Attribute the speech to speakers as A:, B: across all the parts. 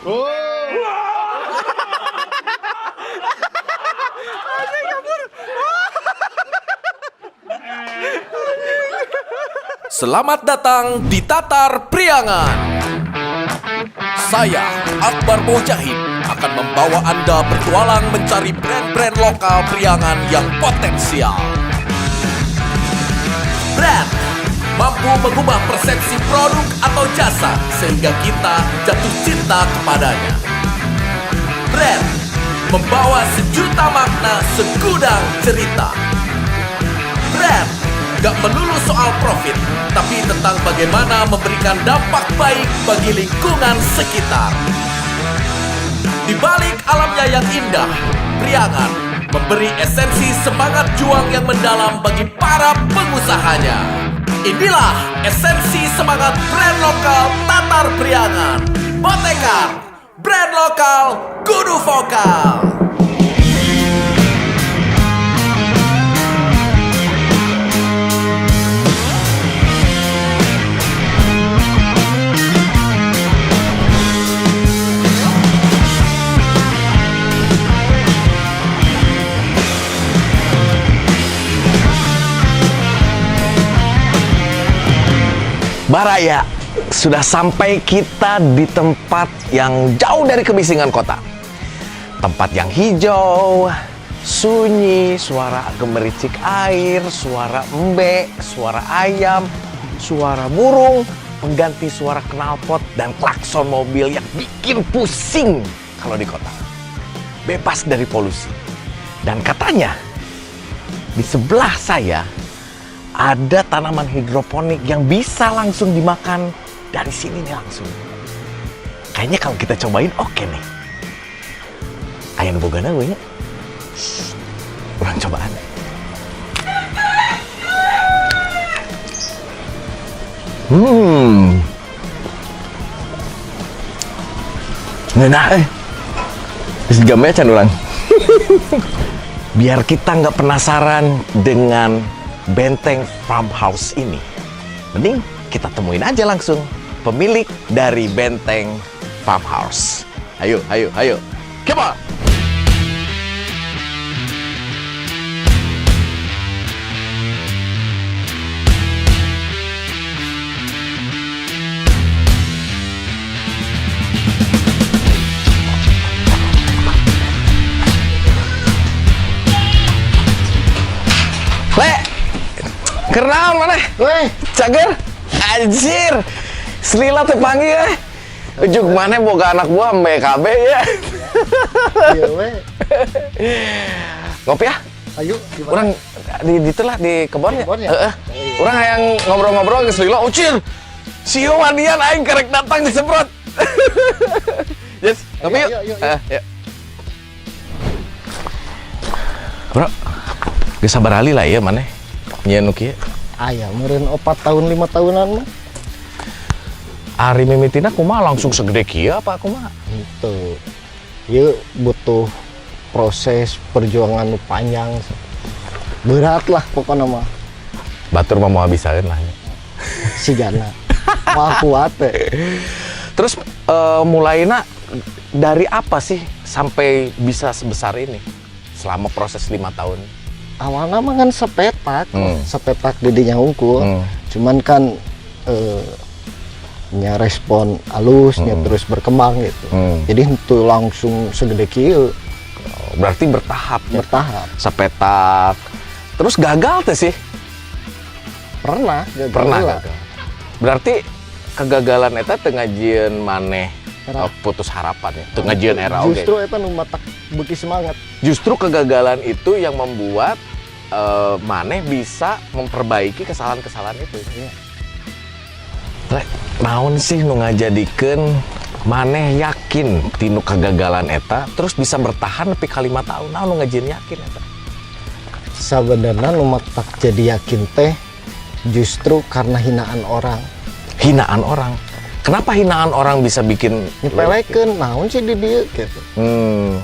A: Selamat datang di Tatar Priangan. Saya, Akbar Mujahid, akan membawa Anda bertualang mencari brand-brand lokal Priangan yang potensial. Brand mampu mengubah persepsi produk atau jasa sehingga kita jatuh cinta kepadanya. Brand membawa sejuta makna segudang cerita. Brand gak melulu soal profit, tapi tentang bagaimana memberikan dampak baik bagi lingkungan sekitar. Di balik alamnya yang indah, Priangan memberi esensi semangat juang yang mendalam bagi para pengusahanya. Inilah esensi semangat brand lokal Tatar Priangan. Motekar, brand lokal kudu vokal.
B: Baraya, sudah sampai kita di tempat yang jauh dari kebisingan kota. Tempat yang hijau, sunyi, suara gemericik air, suara embek, suara ayam, suara burung, pengganti suara knalpot dan klakson mobil yang bikin pusing kalau di kota. Bebas dari polusi. Dan katanya, di sebelah saya ada tanaman hidroponik yang bisa langsung dimakan dari sini nih langsung. Kayaknya kalau kita cobain oke nih. Ayo bogana gue nya. Orang cobaan. Ngeunah Terus gamenya can urang. Biar kita nggak penasaran dengan benteng farmhouse ini, mending kita temuin aja langsung pemilik dari benteng farmhouse. Ayo, come on! Kenaon mana? Weh, cager? Anjir, Slila teh panggil ya. Ujuk mana boga anak buah BKB ya.
C: Iya weh.
B: Ngopi ya?
C: Ayo, gimana?
B: Orang di itulah di kebon ya.
C: Ya?
B: Orang yang ngobrol-ngobrol ke Slila, ucir. Sieu manian aing karek datang disemprot. Yes, ngopi yuk.
C: Yuk.
B: Yuk. Bro, geus sabar ali lah ya maneh. Nyen kieu.
C: Aya meureun 4 tahun 5 tahunan mah.
B: Ari mimitina kumaha langsung segede kieu apa kumaha?
C: Itu. Ieu butuh proses perjuangan nu panjang. Berat lah pokoknya mah.
B: Batur mah moal bisaeun lah.
C: Sigana. Wah kuat teh.
B: Terus mulaina dari apa sih sampai bisa sebesar ini? Selama proses 5 tahun.
C: Awalnya mah kan sepetak didinya unggul. Cuman kan nya respon halusnya terus berkembang gitu. Jadi itu langsung segede kieu.
B: Berarti bertahap.
C: Bertahap.
B: Sepetak. Terus gagal teh sih?
C: Pernah
B: gagal. Berarti kegagalan eta teu ngajieun maneh putus harapan ya. Teu ngajieun era oge.
C: Justru eta nu matak beuki semangat.
B: Justru kegagalan itu yang membuat maneh bisa memperbaiki kesalahan-kesalahan itu.
C: Ya.
B: Naon sih nu ngajadikeun maneh yakin tinu kegagalan eta terus bisa bertahan nepi ka 5 tahun? Naon nu ngajieun yakin eta?
C: Sabenerna nu matak jadi yakin teh justru karena hinaan orang.
B: Hinaan orang? Kenapa hinaan orang bisa bikin
C: nyepelekeun naon sih di dieu gitu.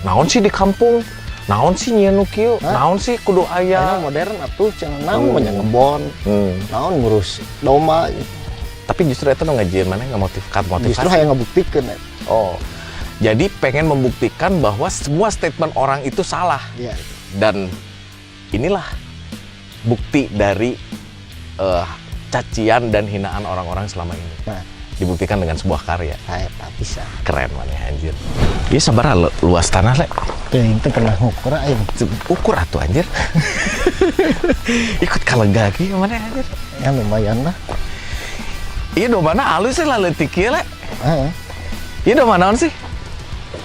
B: Naon sih di kampung? Naon sih nyeun kieu? Naon sih kudu aya?
C: Modern atuh cenah naon banyak ngebon. Naon ngurus domba gitu.
B: Tapi justru itu ngajieun mana motivasi.
C: Justru hayang ngabuktikeun.
B: Oh. Jadi pengen membuktikan bahwa semua statement orang itu salah.
C: Iya.
B: Dan inilah bukti dari cacian dan hinaan orang-orang selama ini.
C: Nah,
B: Dibuktikan dengan sebuah karya.
C: saya tak bisa.
B: Keren maneh anjir. Iya sabar luas tanah le.
C: Itu kena ngukur aing.
B: Ukur atuh anjir. Ikut kalega ge maneh anjir.
C: Ya lumayan lah.
B: Iya domana alus lah leutik ieu le.
C: Heeh.
B: Iya domana naon sih?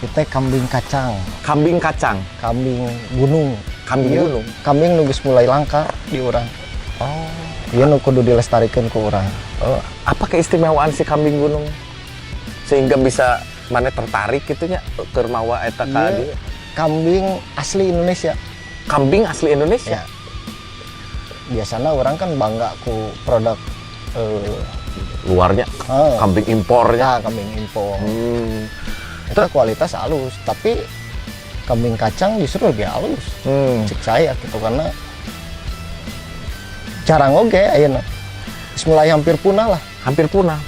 C: Kita kambing kacang,
B: Kambing kacang.
C: kambing gunung.
B: Kambing
C: Ieu
B: gunung?
C: Kambing nu geus mulai langka di urang.
B: Oh.
C: Ieu nu kudu dilestarikeun ku urang.
B: Apa keistimewaan si kambing gunung sehingga bisa mana tertarik gitunya keur mawa eta ka
C: Ieu
B: dieu?
C: kambing asli Indonesia.
B: Kambing asli Indonesia.
C: Ya. Biasanya orang kan bangga ku produk
B: Luarnya kambing impornya.
C: ya kambing impor.
B: Hmm.
C: Itu kualitas halus, tapi kambing kacang justru lebih halus.
B: Hmm.
C: Cek saya gitu karena jarang oge ayeuna. Geus mulai hampir punah lah.
B: Hampir punah.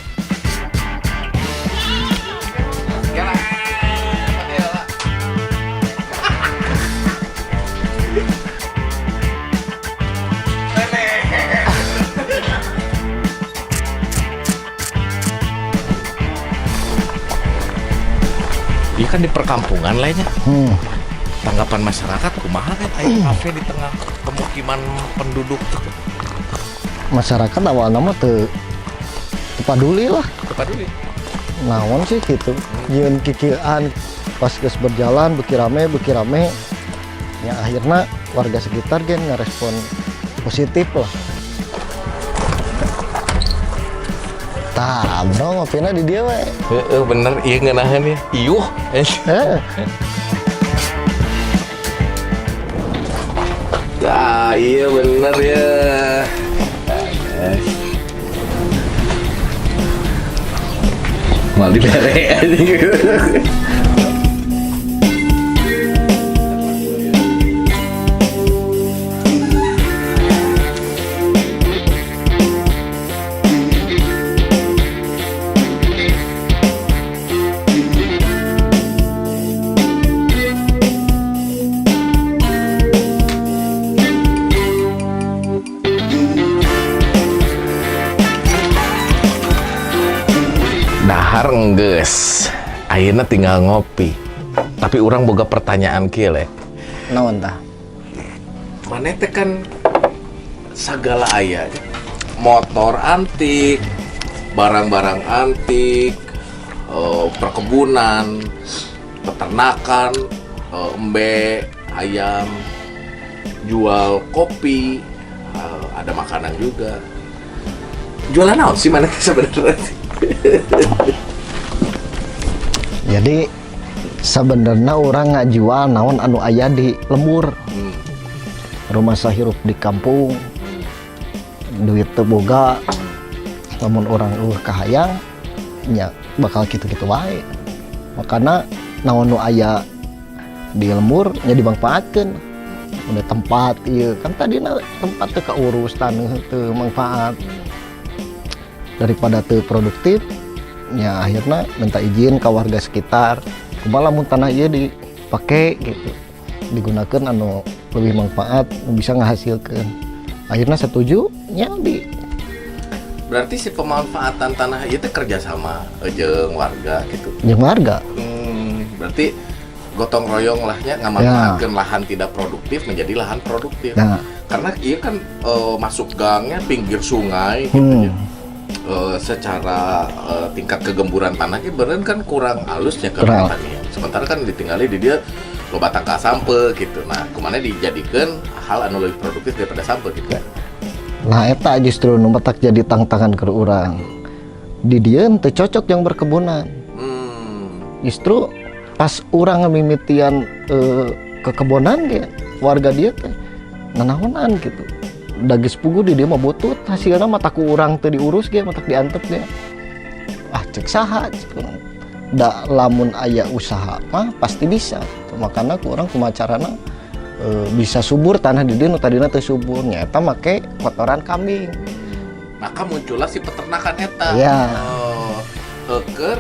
B: Iya kan di perkampungan lainnya. Tanggapan masyarakat kumaha kan aya kafe di tengah pemukiman penduduk tuh.
C: Masyarakat awalnya mah teu peduli lah.
B: Peduli.
C: Naon sih gitu. Yeun kikieuan pas geus berjalan beuki rame. Ya akhirnya warga sekitar gen ngerespon positif lah. Tah, bro, ngopina di dia we.
B: Bener, iya ngeunaheun ya. Iyuh. Ah, iya bener ya. Mal dibere aja. Dahar enggeus. Ayeuna tinggal ngopi. Tapi orang boga pertanyaan kieu le.
C: Naon tah?
B: Maneh teh kan sagala aya. Motor antik, barang-barang antik, perkebunan, peternakan, embe, ayam, jual kopi, ada makanan juga. Jualan naon sih maneh sebenarnya?
C: Jadi sebenarnya orang ngajual naon anu aya di lembur. Rumah sahirup di kampung, duit teu boga, lamun orang kahayang nya bakal kitu-kitu wae. Makana naon nu aya di lembur nya dimanfaatkeun. Udah tempat ieu kan tadina tempat teu kaurus, taneuh teu manfaat. Daripada teu produktif ya akhirnya minta izin ke warga sekitar kumaha lamun tanah ieu dipake gitu, digunakan anu lebih manfaat bisa menghasilkan. Akhirnya setuju nya di.
B: Berarti si pemanfaatan tanah itu kerjasama jeung warga gitu.
C: Jeung warga.
B: Berarti gotong royong lahnya ngamanfaatkeun lahan tidak produktif menjadi lahan produktif.
C: Nah.
B: Karena iya kan masuk gangnya pinggir sungai gitu ya. Secara tingkat kegemburan tanahnya beren kan kurang halusnya ke pertanian. Sementara kan ditinggali di dia loba tangka sampe gitu. Nah, kemana dijadikan hal anu lebih produktif daripada sampe gitu.
C: Nah, eta justru nu matak jadi tantangan ke urang. Di dieu teu cocok yang berkebunan. Justru pas urang mimitian kekebunan ge warga dia teh nanaonan gitu. Dagis pugu di dia mah butut, hasilnya mata ku urang teu diurus ge, matak diantep ge. Ah cek saha da lamun aya usaha mah pasti bisa. Makana ku urang kumacarana bisa subur tanah di dieu nu tadina teu subur nya eta make kotoran kambing.
B: Maka muncullah si peternakan eta.
C: Ya.
B: Keur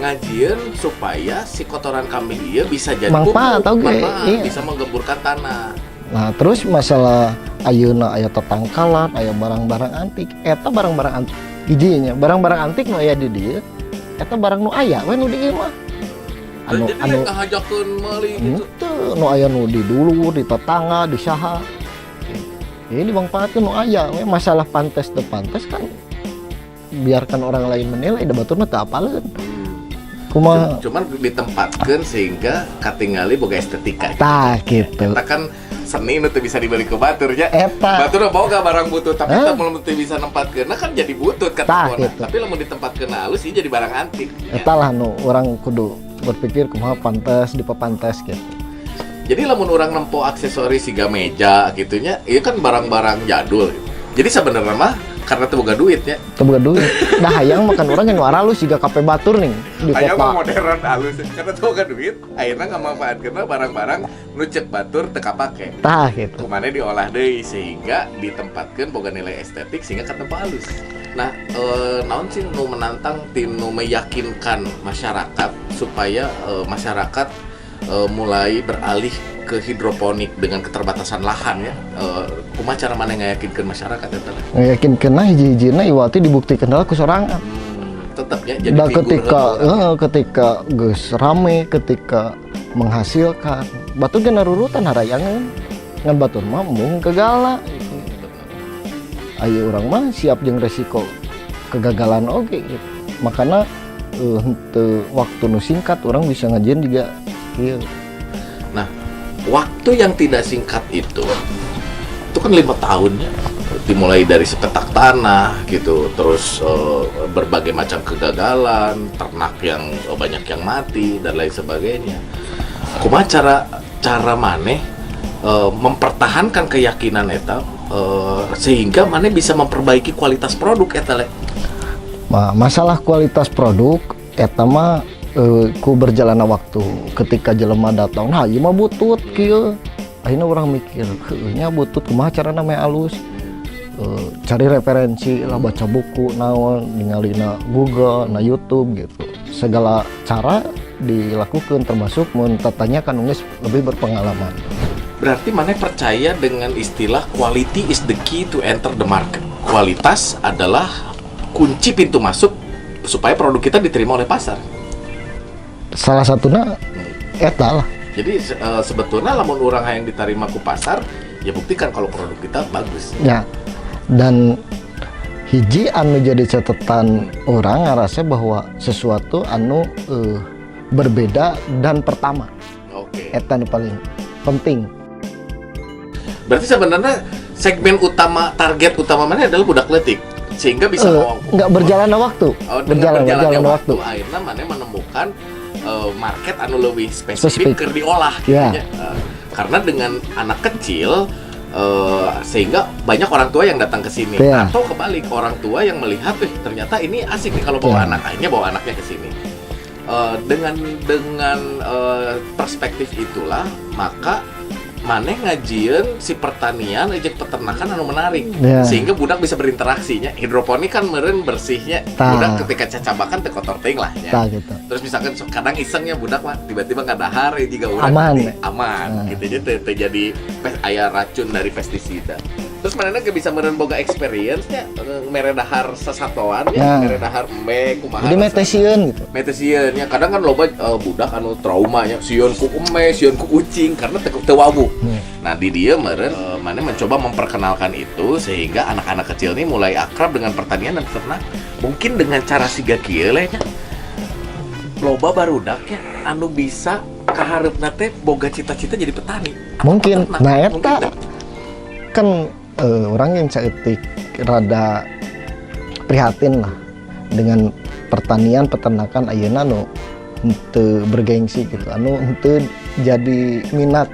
A: ngajieun supaya si kotoran kambing ieu bisa jadi
C: Manfaat,
A: pupuk,
C: oke,
A: manfaat,
C: iya.
A: bisa menggemburkan tanah.
C: Nah terus masalah ayeuna aya tetangkalan, aya barang-barang antik, eta barang-barang antik hijinya, barang-barang antik nu aya di dieu, eta barang nu aya we nu di ieu mah.
A: Jadi ngahajakeun meuli gitu.
C: Teu nu aya nu di dulu, di tetangga, di saha. Ini dimanfaatkeun nu aya we, masalah pantes teu pantes kan biarkan orang lain menilai, da batur mah teu apaleun. Kumaha?
A: Cuman ditempatkeun sehingga katingali boga estetika.
C: Tah gitu.
A: Eta kan seni nu teu bisa dibeli ke batur nya.
C: Eta.
A: Batur boga barang butut tapi teu teu bisa nempatkeun kan jadi butut
C: Tah,
A: kata
C: gitu.
A: Tapi lamun ditempatkeun halus ieu jadi barang antik.
C: Eta lah nu orang kudu berpikir kumaha pantes dipapantes gitu.
A: Jadi lamun orang nempo aksesoris siga meja gitunya, itu kan barang-barang jadul. Jadi sebenarnya mah karena teu boga duit ya.
C: Teu boga duit. Dah hayang makan orang yang halus siga kape batur nih di
A: Aya mah
C: kota.
A: modern halus karena teu boga duit, ayeuna ngamanfaatkeunna barang-barang nu ceuk batur teu kapake.
C: Tah gitu.
A: Kumane diolah deui sehingga ditempatkeun boga nilai estetik sehingga katempo halus. Nah, naon sih nu menantang tinu meyakinkan masyarakat supaya masyarakat mulai beralih ke hidroponik dengan keterbatasan lahan ya. Kumaha cara mana ngayakinkeun masyarakat eta?
C: Ngayakinkeunna hiji-hijina iwati dibuktikan heula ku sorangan.
A: Tetap ya jadi
C: Da
A: figur
C: ketika geus rame, ketika menghasilkan batur ge narurutan harayangeun. Ngan batur mah mung kegala. Ayo orang mah siap jeung resiko kegagalan oge gitu. Makanya henteu waktu nu singkat orang bisa ngajieun juga ieu.
A: Nah, waktu yang tidak singkat itu kan 5 tahun ya, dimulai dari sepetak tanah gitu, terus berbagai macam kegagalan, ternak yang banyak yang mati dan lain sebagainya. Kumaha cara maneh mempertahankan keyakinan eta sehingga maneh bisa memperbaiki kualitas produk eta le.
C: Masalah kualitas produk eta mah ku berjalanna waktu ketika jelema datang nah ieu mah butut kieu akhirnya orang mikir nya butut kumaha carana meh alus cari referensi lah baca buku naon ningalina Google na YouTube gitu segala cara dilakukan termasuk mun tatanyakan geus lebih berpengalaman.
A: Berarti maneh percaya dengan istilah quality is the key to enter the market. Kualitas adalah kunci pintu masuk supaya produk kita diterima oleh pasar.
C: Salah satunya eta lah.
A: Jadi sebetulnya lamun orang yang diterima ku pasar, ya buktikan kalau produk kita bagus.
C: Ya. Dan hiji anu jadi catatan orang ngerasa bahwa sesuatu anu berbeda dan pertama.
A: Oke.
C: Eta nu paling penting.
A: Berarti sebenarnya segmen utama, target utama mana adalah budak leutik. Sehingga bisa
C: nggak berjalan waktu.
A: Berjalannya waktu. Akhirnya mana menemukan market anu lebih spesifik keur diolah gitu
C: ya.
A: Karena dengan anak kecil sehingga banyak orang tua yang datang ke sini
C: ya.
A: Atau kebalik orang tua yang melihat ternyata ini asik nih kalau bawa anak, akhirnya bawa anaknya ke sini. Dengan perspektif itulah maka maneh ngajieun si pertanian jeung peternakan anu menarik
C: ya.
A: Sehingga budak bisa berinteraksinya. Hidroponik kan meureun bersihnya. Budak ketika cacabakan teu kotor teuing lah ya.
C: Gitu.
A: Terus misalkan kadang isengnya budak mah tiba-tiba ngadahar jika urang aman gitu jadi teu jadi aya racun dari pestisida. Terus manehna ge bisa meureun boga experience nya mere dahar sasatoan ya, mere dahar embe kumaha.
C: Jadi metesieun gitu.
A: Metesieun nya kadang kan loba budak anu trauma nya sieun ku embe, sieun ku kucing karena teu wawu. Nah di dia meren mana mencoba memperkenalkan itu sehingga anak-anak kecil ini mulai akrab dengan pertanian dan ternak. Mungkin dengan cara siga kieu nya loba barudak ya anu bisa kahareupna teh boga cita-cita jadi petani.
C: Mungkin nah eta kan orang yang saeutik rada prihatin lah dengan pertanian peternakan ayeuna anu henteu bergengsi gitu anu henteu jadi minat.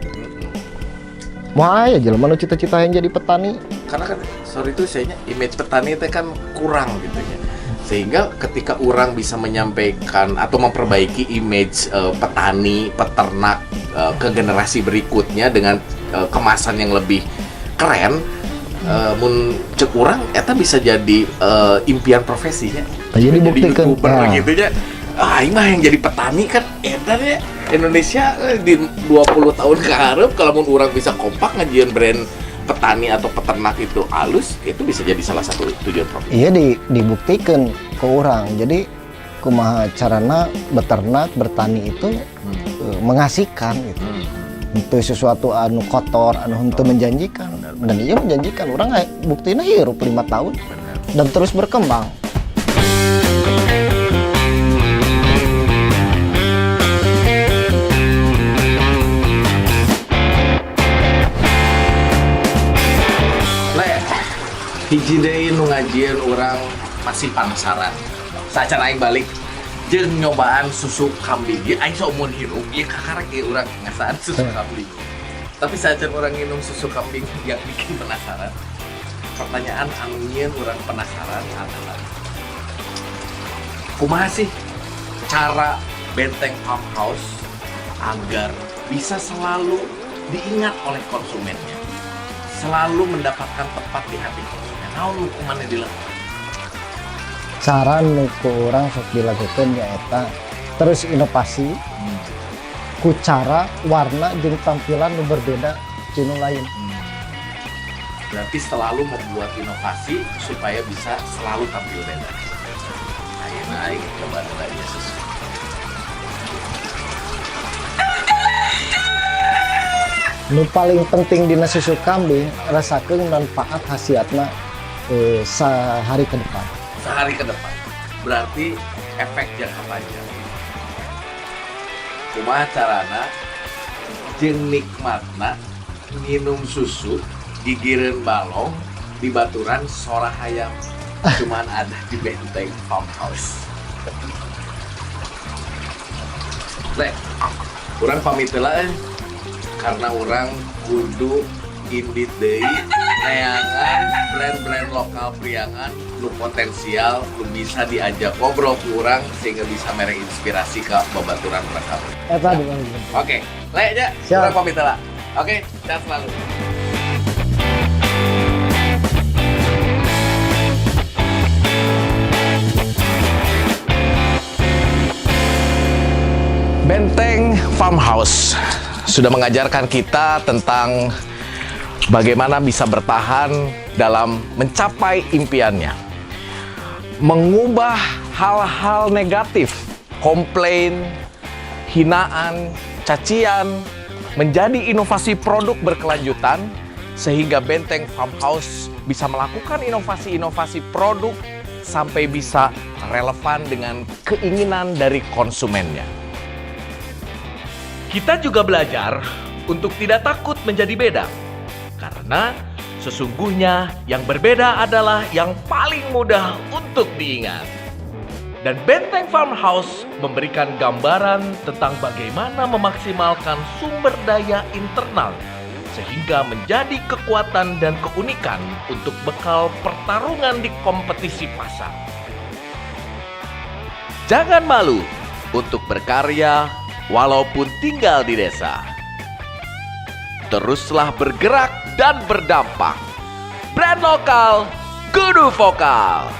C: Wah ya jelema nu cita-cita yang jadi petani.
A: Karena kan sorry itu sayanya image petani itu kan kurang gitu ya. Sehingga ketika orang bisa menyampaikan atau memperbaiki image petani, peternak ke generasi berikutnya dengan kemasan yang lebih keren, mun cek urang eta bisa jadi impian profesinya.
C: Jadi buktikan
A: YouTuber gitu ya.
B: Aing mah yang jadi petani kan edan ya. Indonesia di 20 tahun ke hareup kalau mun urang bisa kompak ngajieun brand petani atau peternak itu halus, itu bisa jadi salah satu tujuan profit.
C: Iya dibuktikan ke orang. Jadi kumaha carana beternak bertani itu mengasihkan gitu. Itu sesuatu anu kotor, anu henteu menjanjikan. Dan iya menjanjikan. Orang buktinya hirup 5 tahun dan terus berkembang.
B: Hiji deui nu ngajieun urang masih penasaran. Sacara aing balik jeung nyobaan susu kambing. Ieu aing saumur hirup ieu kakarek ieu urang ngasaan susu kambing. Tapi saja orang minum susu kambing yang bikin penasaran. Pertanyaan anu nyieun urang penasaran adalah kumaha sih cara Benteng Farmhouse agar bisa selalu diingat oleh konsumennya, selalu mendapatkan tempat di hati konsumen. Naon kumaha dilakukan?
C: Cara nu ku urang sok dilakukan nyaeta terus inovasi ku cara warna jeung tampilan nu berbeda jeung lain.
B: Berarti selalu membuat inovasi supaya bisa selalu tampil beda. Naik coba aja susu.
C: Nu paling penting dina susu kambing rasakeun manfaat khasiatna sehari ke depan.
B: Sehari ke depan. Berarti efek jangka panjang. Kumaha carana jeung nikmatna minum susu gigireun balong di baturan sora hayam. Cuman ada di Benteng Farmhouse. Lek, urang pamit heula karena urang kudu indit deui neangan brand-brand lokal priangan nu potensial nu bisa diajak ngobrol ku urang sehingga bisa mere inspirasi ke babaturan urang kabeh.
C: Eta dengan
B: Oke, lek aja urang pamit heula. Oke, sehat selalu. Benteng Farmhouse sudah mengajarkan kita tentang bagaimana bisa bertahan dalam mencapai impiannya. Mengubah hal-hal negatif, komplain, hinaan, cacian, menjadi inovasi produk berkelanjutan sehingga Benteng Farmhouse bisa melakukan inovasi-inovasi produk sampai bisa relevan dengan keinginan dari konsumennya. Kita juga belajar untuk tidak takut menjadi beda. Karena sesungguhnya yang berbeda adalah yang paling mudah untuk diingat. Dan Benteng Farmhouse memberikan gambaran tentang bagaimana memaksimalkan sumber daya internal sehingga menjadi kekuatan dan keunikan untuk bekal pertarungan di kompetisi pasar. Jangan malu untuk berkarya walaupun tinggal di desa. Teruslah bergerak dan berdampak. Brand lokal, kudu vokal.